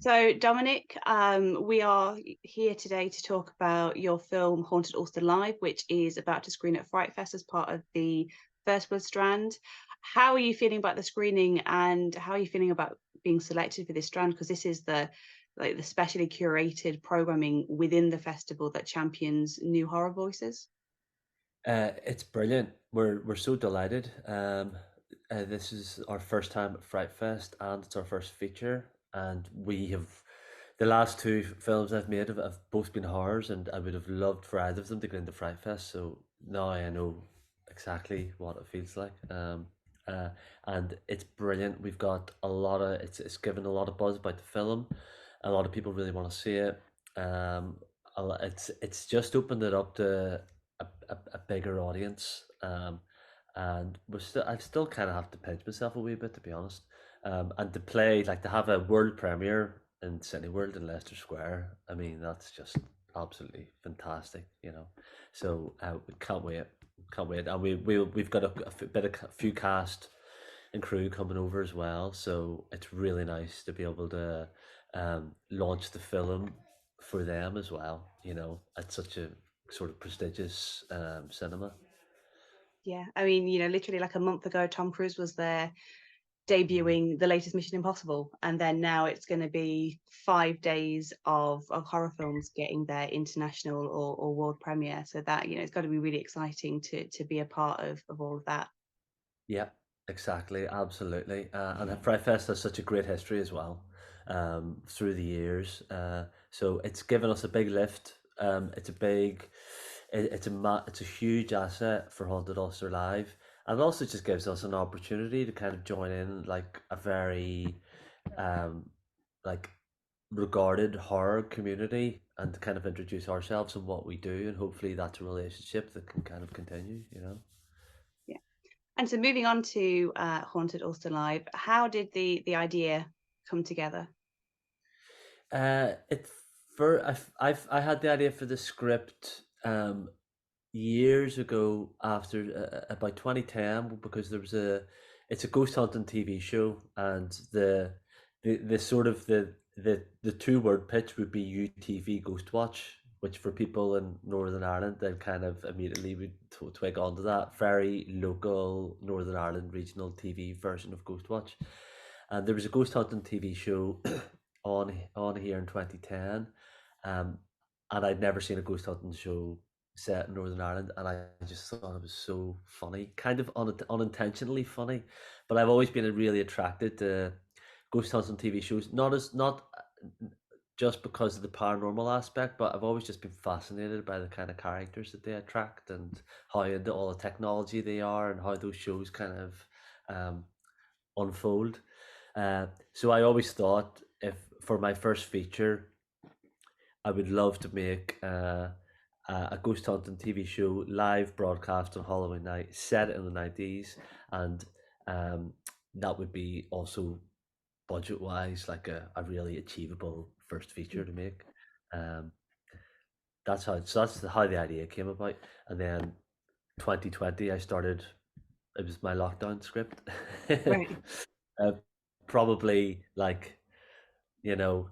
So, Dominic, we are here today to talk about your film Haunted Ulster Live, which is about to screen at FrightFest as part of the First Blood strand. How are you feeling about the screening, and how are you feeling about being selected for this strand? Because this is the specially curated programming within the festival that champions new horror voices. It's brilliant. We're so delighted. This is our first time at Fright Fest, and it's our first feature. And we have the last two films I've made have both been horrors, and I would have loved for either of them to get into Fright Fest. So now I know exactly what it feels like. Uh, and it's brilliant. We've got a lot of it's given a lot of buzz about the film. A lot of people really want to see it. Um, it's just opened it up to a bigger audience. And I still kind of have to pinch myself a wee bit, to be honest. And to play, like to have a world premiere in City World in Leicester Square, I mean, that's just absolutely fantastic, you know. So we can't wait. And we've got a few cast and crew coming over as well. So it's really nice to be able to launch the film for them as well, you know, at such a sort of prestigious cinema. Yeah, I mean, literally like a month ago, Tom Cruise was there debuting the latest Mission Impossible, and then now it's going to be 5 days of horror films getting their international or world premiere. So that it's got to be really exciting to be a part of all of that. Yeah, exactly, absolutely. And Fright Fest has such a great history as well through the years. So it's given us a big lift. It's a big, it's a huge asset for Haunted Ulster Live, and it also just gives us an opportunity to kind of join in like a very um, like regarded horror community and to kind of introduce ourselves and what we do, and hopefully that's a relationship that can kind of continue, you know. Yeah. And so moving on to Haunted Ulster Live, how did the idea come together? It for I had the idea for the script years ago after about 2010 because there was a it's a ghost hunting TV show, and the sort of the two-word pitch would be UTV Ghostwatch, which for people in Northern Ireland they kind of immediately would twig onto that very local Northern Ireland regional TV version of Ghostwatch. And there was a ghost hunting TV show on here in 2010, um, and I'd never seen a ghost hunting show set in Northern Ireland, and I just thought it was so funny, kind of unintentionally funny. But I've always been really attracted to ghost hunting TV shows, not just because of the paranormal aspect, but I've always just been fascinated by the kind of characters that they attract and how into all the technology they are and how those shows kind of um, unfold. So I always thought if for my first feature, I would love to make a ghost hunting TV show live broadcast on Halloween night, set it in the 90s, and um, that would be also budget wise like a really achievable first feature to make. Um, that's how the idea came about, and then 2020 I started. It was my lockdown script. Right. uh, Probably like you know.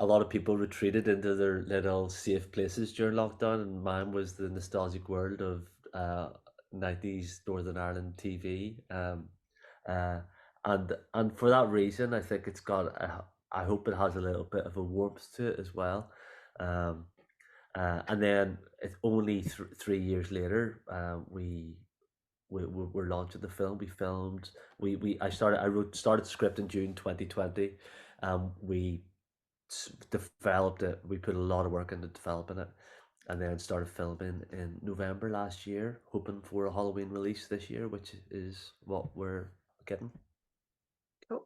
A lot of people retreated into their little safe places during lockdown, and mine was the nostalgic world of 90s Northern Ireland TV. Uh, and for that reason, I think I hope it has a little bit of a warmth to it as well. Um, and then it's only 3 years later, we're launching the film. We filmed. I started. I wrote started the script in June 2020. We developed it. We put a lot of work into developing it, and then started filming in November last year, hoping for a Halloween release this year, which is what we're getting. Cool.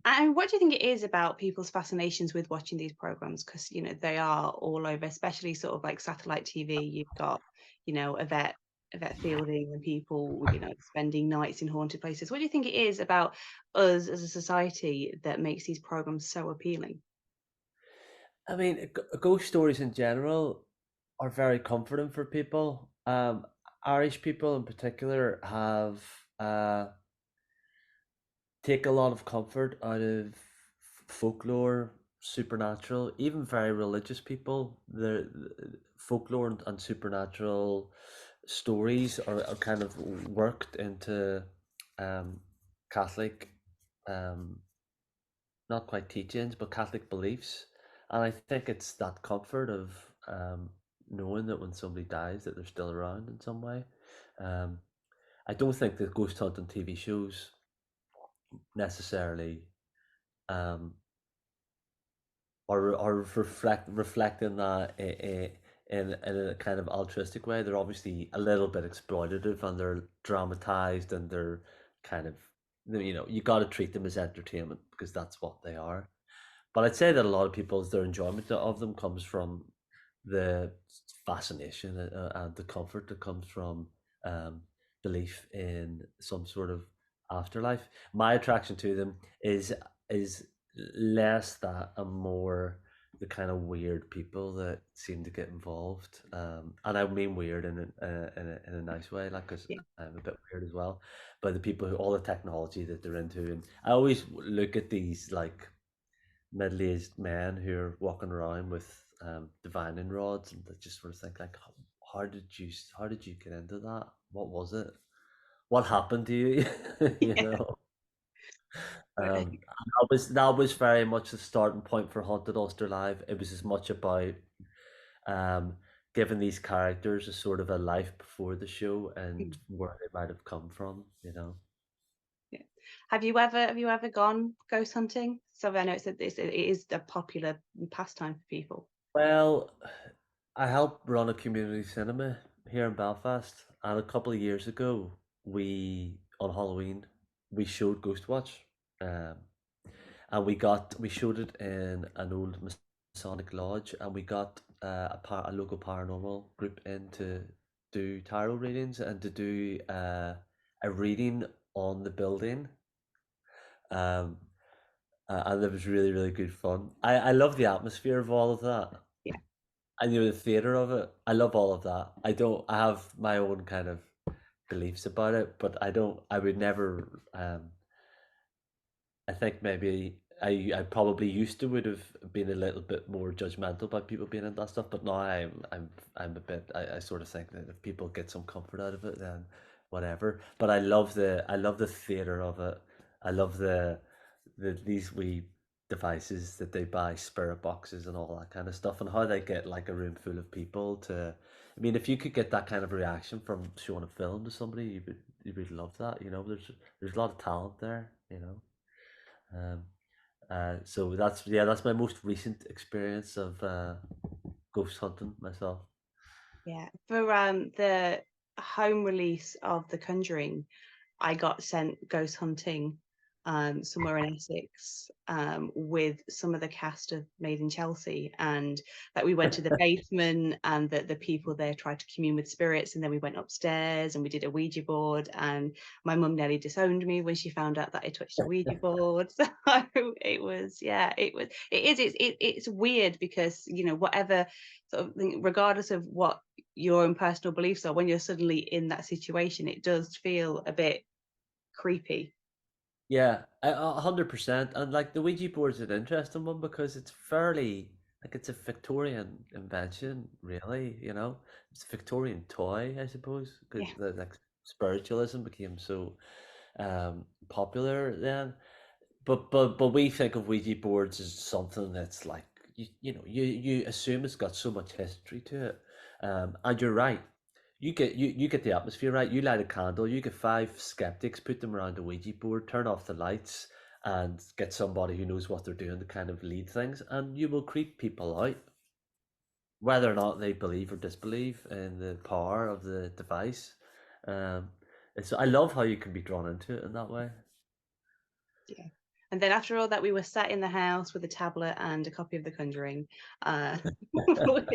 And what do you think it is about people's fascinations with watching these programs? Because they are all over, especially sort of like satellite TV. You've got Yvette Fielding and people spending nights in haunted places. What do you think it is about us as a society that makes these programs so appealing? I mean, ghost stories in general are very comforting for people. Irish people in particular have uh, take a lot of comfort out of folklore, supernatural, even very religious people. The folklore and supernatural stories are kind of worked into um, Catholic, um, not quite teachings, but Catholic beliefs. And I think it's that comfort of knowing that when somebody dies, that they're still around in some way. Um, I don't think that ghost hunting TV shows necessarily um, are reflecting that in a kind of altruistic way. They're obviously a little bit exploitative and they're dramatized and they're kind of, you got to treat them as entertainment because that's what they are. But I'd say that a lot of people's their enjoyment of them comes from the fascination and the comfort that comes from um, belief in some sort of afterlife. My attraction to them is less that and more the kind of weird people that seem to get involved, and I mean weird in a nice way, like because Yeah. I'm a bit weird as well. But the people who all the technology that they're into, and I always look at these like middle-aged men who are walking around with divining rods, and I just sort of think like, how did you get into that? What was it? What happened to you? You Yeah. know, But, that was very much the starting point for Haunted Ulster Live. It was as much about um, giving these characters a sort of a life before the show and where they might have come from. You know. yeah. Have you ever gone ghost hunting? So I know it is a popular pastime for people. Well, I help run a community cinema here in Belfast, and a couple of years ago, we on Halloween we showed Ghostwatch, um, and we showed it in an old Masonic lodge, and we got a local paranormal group in to do tarot readings and to do a reading on the building, um, and it was really good fun. I love the atmosphere of all of that. Yeah. And the theater of it. I love all of that. I have my own kind of beliefs about it, but I don't. I would never. I think maybe I probably used to would have been a little bit more judgmental about people being in that stuff, but now I'm a bit. I sort of think that if people get some comfort out of it, then whatever. But I love the theater of it. I love these wee devices that they buy, spirit boxes and all that kind of stuff, and how they get like a room full of people to. I mean, if you could get that kind of reaction from showing a film to somebody, you would love that. You know, there's a lot of talent there. You know. Um, so that's my most recent experience of ghost hunting myself. Yeah. For the home release of The Conjuring, I got sent ghost hunting somewhere in Essex with some of the cast of Made in Chelsea, and that we went to the basement, and that the people there tried to commune with spirits, and then we went upstairs and we did a Ouija board, and my mum nearly disowned me when she found out that I touched a Ouija board. So it was, yeah, it's weird because whatever sort of thing, regardless of what your own personal beliefs are, when you're suddenly in that situation, it does feel a bit creepy. Yeah, 100%. And like the Ouija board is an interesting one because it's fairly like it's a Victorian invention, really. You know, it's a Victorian toy, I suppose, because Yeah, like spiritualism became so popular then. But we think of Ouija boards as something that's like you assume it's got so much history to it, and you're right. You get the atmosphere right. You light a candle. You get five skeptics, put them around a Ouija board, turn off the lights, and get somebody who knows what they're doing to kind of lead things, and you will creep people out, whether or not they believe or disbelieve in the power of the device. Um, I love how you can be drawn into it in that way. yeah. And then after all that, we were sat in the house with a tablet and a copy of The Conjuring, uh, with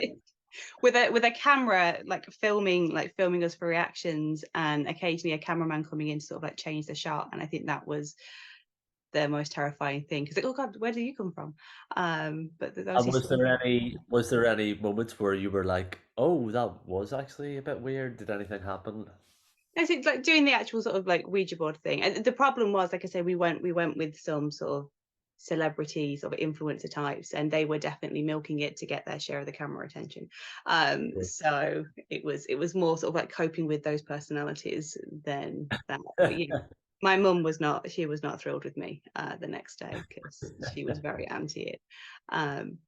with a camera, filming us for reactions, and occasionally a cameraman coming in to sort of like change the shot. And I think that was the most terrifying thing because, like, oh God, where do you come from? But there was And this. was there any moments where you were like, "Oh, that was actually a bit weird. Did anything happen?" I think like doing the actual sort of like Ouija board thing. And the problem was, like I say, we went with some sort of celebrity sort of influencer types, and they were definitely milking it to get their share of the camera attention. So it was more sort of like coping with those personalities than that. But my mum was not. She was not thrilled with me the next day because she was very anti it. Um,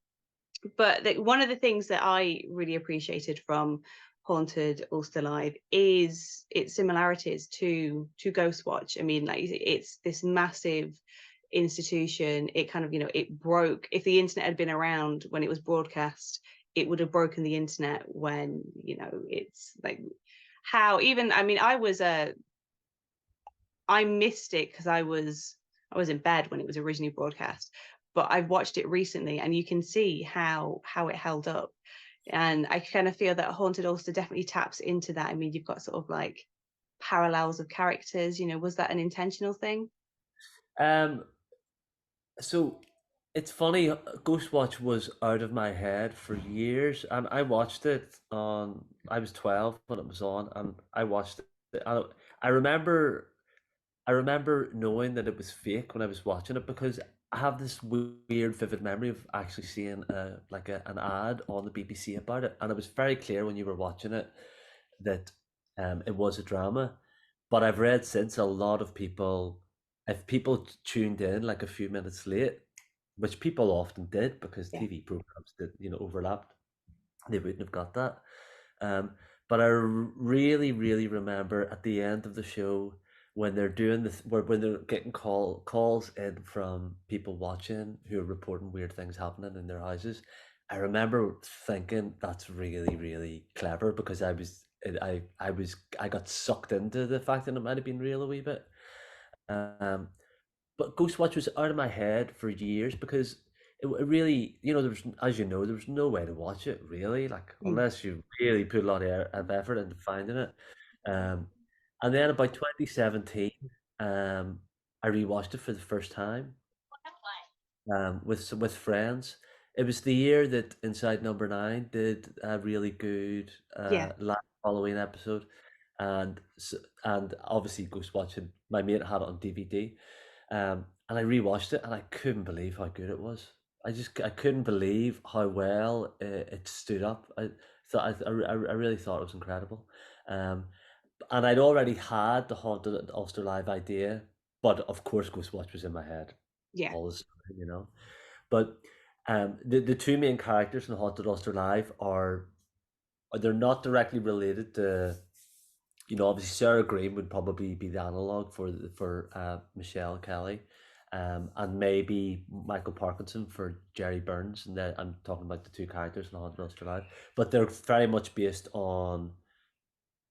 but one of the things that I really appreciated from Haunted Ulster Live is its similarities to Ghostwatch. I mean, like, it's this massive institution. It kind of, it broke. If the internet had been around when it was broadcast, it would have broken the internet when, it's like how even, I mean, I missed it because I was in bed when it was originally broadcast, but I've watched it recently, and you can see how it held up. And I kind of feel that Haunted Ulster definitely taps into that. I mean, you've got sort of like parallels of characters. Was that an intentional thing? Um, so it's funny, Ghostwatch was out of my head for years, and I watched it on. I was 12 when it was on, and I watched it. And I remember, I remember knowing that it was fake when I was watching it because I have this weird, vivid memory of actually seeing an ad on the BBC about it, and it was very clear when you were watching it that it was a drama. But I've read since a lot of people, if people tuned in like a few minutes late, which people often did because Yeah. TV programs did, overlapped, they wouldn't have got that. Um, but I really, really remember at the end of the show when they're doing this, when they're getting calls in from people watching who are reporting weird things happening in their houses. I remember thinking that's really, really clever because I got sucked into the fact that it might have been real a wee bit. Um, but Ghostwatch was out of my head for years because it really, there was, as you know, there was no way to watch it really, like Mm. unless you really put a lot of effort into finding it. Um, and then about 2017, I rewatched it for the first time with friends. It was the year that Inside Number Nine did a really good Yeah. last Halloween episode, and obviously Ghostwatch. My mate had it on DVD, and I rewatched it, and I couldn't believe how good it was. I couldn't believe how well it stood up. I really thought it was incredible. Um, and I'd already had the Haunted Ulster Live idea, but of course Ghostwatch was in my head Yeah. all the time. But the two main characters in Haunted Ulster Live they're not directly related to, obviously Sarah Green would probably be the analog for Michelle Kelly, and maybe Michael Parkinson for Gerry Burns, and then I'm talking about the two characters in Haunted Ulster Live, but they're very much based on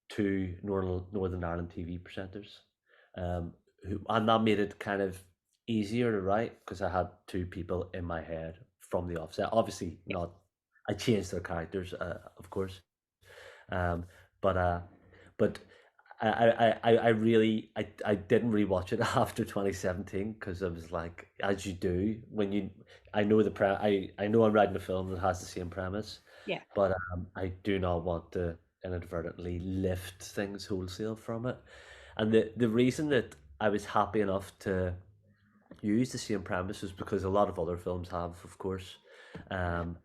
two Northern Ireland TV presenters, um, and that made it kind of easier to write because I had two people in my head from the offset. Obviously, Yeah. not. I changed their characters, of course, um, but but I really I didn't rewatch it after 2017 because I was like, as you do when I know I know I'm writing a film that has the same premise, Yeah. but I do not want to inadvertently lift things wholesale from it. And the reason that I was happy enough to use the same premise is because a lot of other films have, of course, and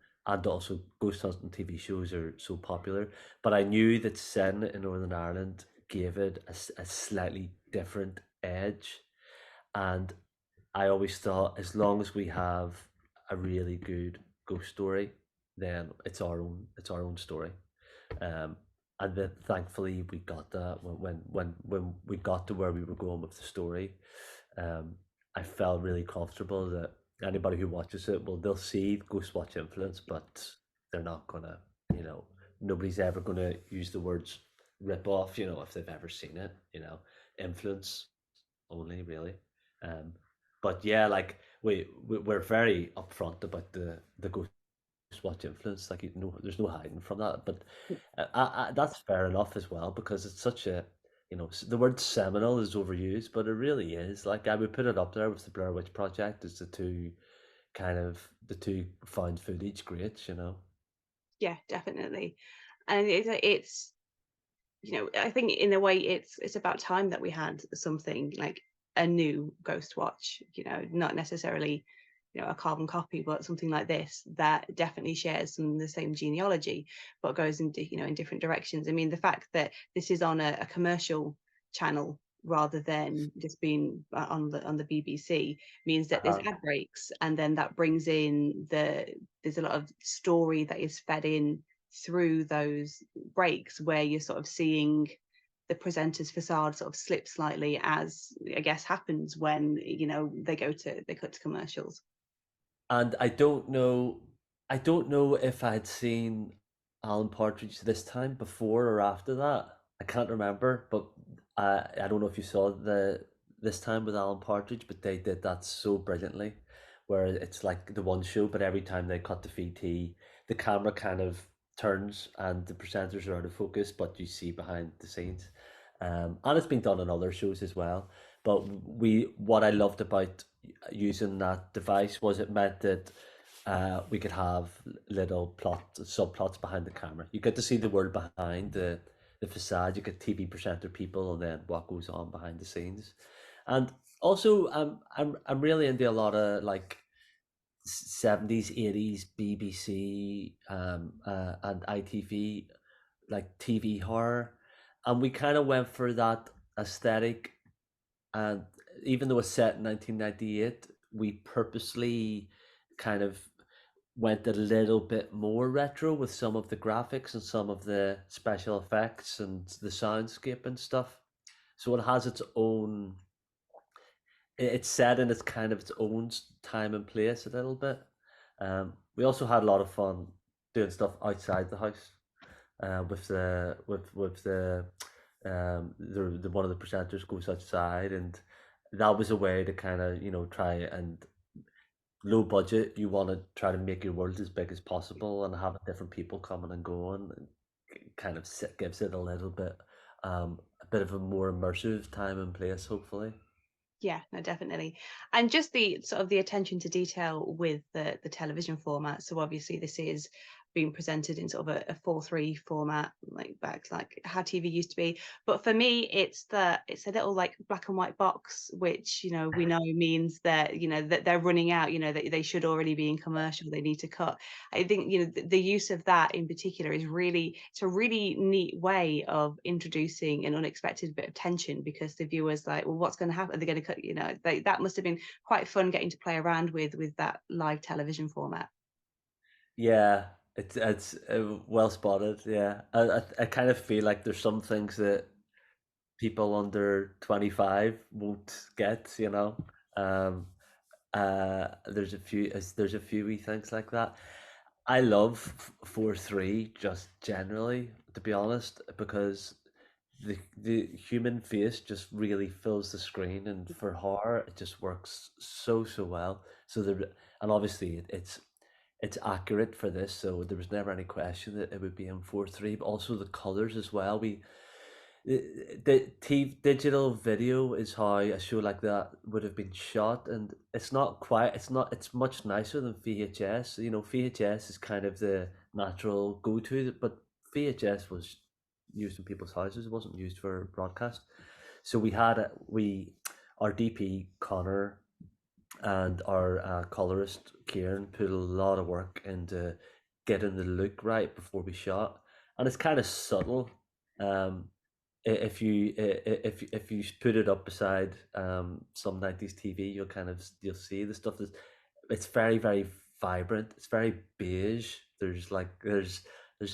also ghost hunting TV shows are so popular. But I knew that Sin in Northern Ireland gave it a slightly different edge, and I always thought as long as we have a really good ghost story, then it's our own story. Um, and then thankfully we got that when we got to where we were going with the story. Um, I felt really comfortable that anybody who watches it, well, they'll see Ghostwatch influence, but they're not gonna, you know, nobody's ever gonna use the words rip off, if they've ever seen it, influence only really. Um, but yeah, like we're very upfront about the Ghostwatch influence. Like there's no hiding from that. But that's fair enough as well because it's such a the word seminal is overused, but it really is. Like I would put it up there with the Blair Witch Project as the two found footage greats. Yeah, definitely. And it's I think in a way it's about time that we had something like a new Ghost Watch, not necessarily a carbon copy, but something like this that definitely shares some of the same genealogy, but goes in different directions. I mean, the fact that this is on a commercial channel rather than just being on the BBC means that there's Uh-huh. ad breaks, and then that brings in there's a lot of story that is fed in through those breaks, where you're sort of seeing the presenter's facade sort of slip slightly, as I guess happens when they cut to commercials. And I don't know if I'd seen Alan Partridge this time before or after that. I can't remember, but I don't know if you saw the this time with Alan Partridge, but they did that so brilliantly, where it's like the one show, but every time they cut the VT, the camera kind of turns and the presenters are out of focus, but you see behind the scenes. And it's been done on other shows as well. But what I loved about using that device was it meant that we could have little subplots behind the camera. You get to see the world behind the facade. You get TV presenter people, and then what goes on behind the scenes. And also, I'm really into a lot of like 70s, 80s BBC and ITV, like TV horror, and we kind of went for that aesthetic. And even though it's set in 1998, we purposely kind of went a little bit more retro with some of the graphics and some of the special effects and the soundscape and stuff. So it has its own, it's set in its kind of its own time and place a little bit. We also had a lot of fun doing stuff outside the house with the one of the presenters goes outside, and that was a way to kind of try and low budget. You want to try to make your world as big as possible and have different people coming and going, and kind of gives it a bit of a more immersive time and place, hopefully. Yeah, no, definitely. And just the sort of the attention to detail with the television format. So obviously this is being presented in sort of a 4:3 format, like back like how TV used to be. But for me, it's a little like black and white box, which we know means that that they're running out. That they should already be in commercial. They need to cut. I think the use of that in particular it's a really neat way of introducing an unexpected bit of tension, because the viewer's like, well, what's going to happen? Are they going to cut? That must have been quite fun getting to play around with that live television format. Yeah, it's well spotted. Yeah, I kind of feel like there's some things that people under 25 won't get. Um, there's a few wee things like that. I love 4:3 just generally, to be honest, because the human face just really fills the screen, and for horror it just works so well. So and obviously it's accurate for this, so there was never any question that it would be in 4:3. But also the colors as well. The digital video is how a show like that would have been shot, and it's much nicer than VHS. VHS is kind of the natural go-to, but VHS was used in people's houses. It wasn't used for broadcast. So our DP Connor and our colorist Kieran put a lot of work into getting the look right before we shot, and it's kind of subtle. Um, if you put it up beside some 90s TV, you'll see the stuff that's it's very vibrant. It's very beige. There's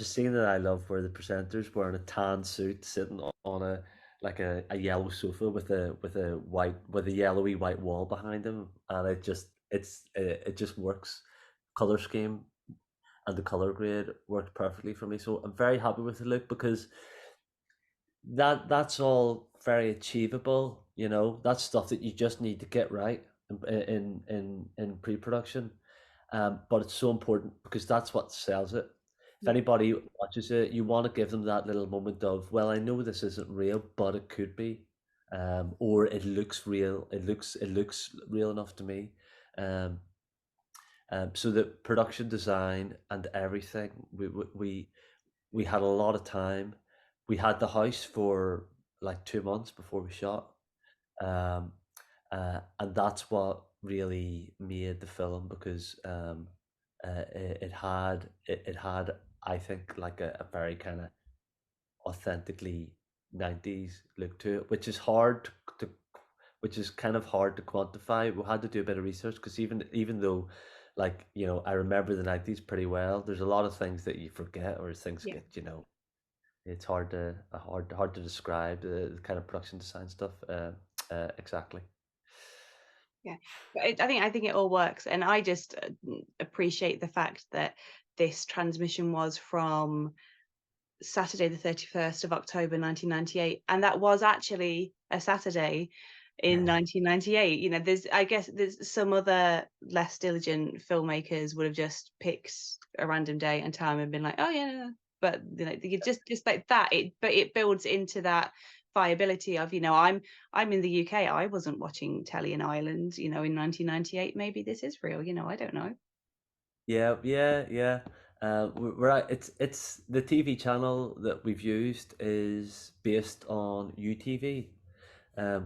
a scene that I love where the presenter's wearing a tan suit sitting on a yellow sofa with a yellowy white wall behind him, and it just works. Color scheme and the color grade worked perfectly for me, so I'm very happy with the look, because that's all very achievable. That's stuff that you just need to get right in pre-production. But it's so important because that's what sells it. If Yeah. anybody watches it, you want to give them that little moment of, well, I know this isn't real, but it could be. Or it looks real. It looks real enough to me. Um, so the production design and everything, we had a lot of time. We had the house for like 2 months before we shot. Um, and that's what really made the film because it had I think like a very kind of authentically 90s look to it, which is hard to which is kind of hard to quantify. We had to do a bit of research because even though like I remember the 90s pretty well, there's a lot of things that you forget or things Yeah. get it's hard to describe the kind of production design stuff exactly. Yeah, but I think it all works, and I just appreciate the fact that this transmission was from Saturday, the 31st of October, 1998, and that was actually a Saturday in Yeah. 1998. I guess there's some other less diligent filmmakers would have just picked a random day and time and been like, "Oh, yeah," but, you just like that, but it builds into that viability of, I'm in the UK, I wasn't watching telly in Ireland, in 1998, maybe this is real, I don't know. Yeah, yeah, yeah. We're at, it's the TV channel that we've used is based on UTV,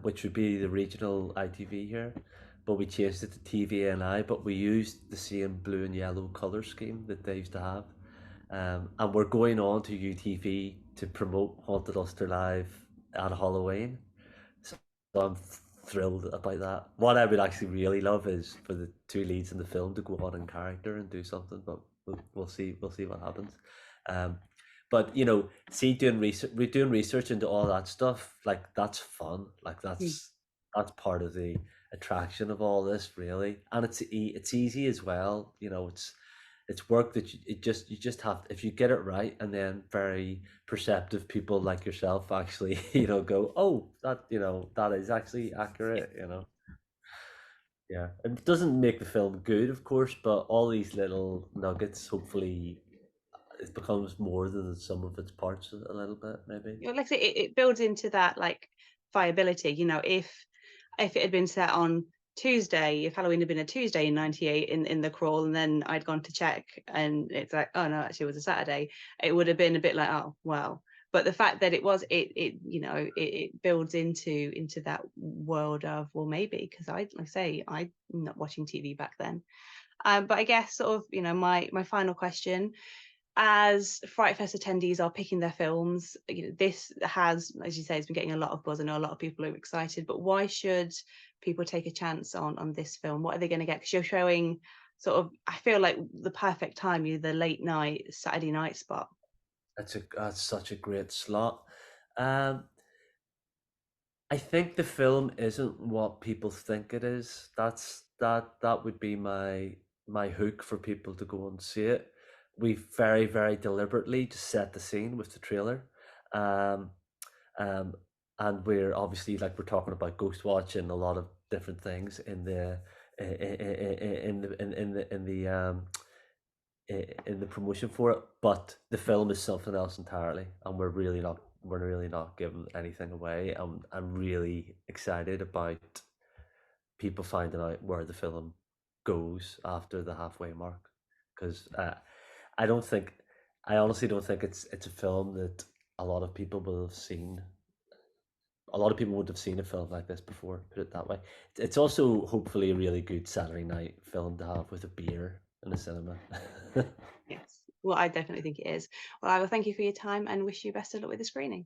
which would be the regional ITV here, but we changed it to TVNI. But we used the same blue and yellow color scheme that they used to have, and we're going on to UTV to promote Haunted Ulster Live at Halloween. So I'm thrilled about that. What I would actually really love is for the two leads in the film to go on in character and do something, but we'll see. We'll see what happens. Um, but see, doing research into all that stuff, like that's fun. Like Mm. that's part of the attraction of all this, really. And it's easy as well. It's work that you just have if you get it right, and then very perceptive people like yourself actually go, oh, that is actually Yeah. accurate. Yeah, it doesn't make the film good, of course, but all these little nuggets, hopefully it becomes more than the sum of its parts a little bit, maybe. Like I say, it builds into that like viability. If it had been set on Tuesday, if Halloween had been a Tuesday in '98 in the crawl, and then I'd gone to check, and it's like, oh no, actually it was a Saturday, it would have been a bit like, oh well. But the fact that it builds into that world of, well, maybe because like I say, I'm not watching TV back then. But I guess sort of, my final question, as Fright Fest attendees are picking their films, this has, as you say, it's been getting a lot of buzz. I know a lot of people are excited, but why should people take a chance on this film? What are they going to get? Because you're showing sort of, I feel like the perfect time, you the late night Saturday night spot. That's such a great slot. Um, I think the film isn't what people think it is. That would be my hook for people to go and see it. We very, very deliberately just set the scene with the trailer. Um, um, and we're obviously like we're talking about Ghostwatch and a lot of different things in the promotion for it, but the film is something else entirely, and we're really not giving anything away. I'm really excited about people finding out where the film goes after the halfway mark, because I don't think, I honestly don't think it's a film that a lot of people will have seen. A lot of people would have seen a film like this before, put it that way. It's also hopefully a really good Saturday night film to have with a beer in a cinema. Yes. Well, I definitely think it is. Well, I will thank you for your time and wish you best of luck with the screening.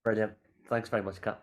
Brilliant. Thanks very much, Kat.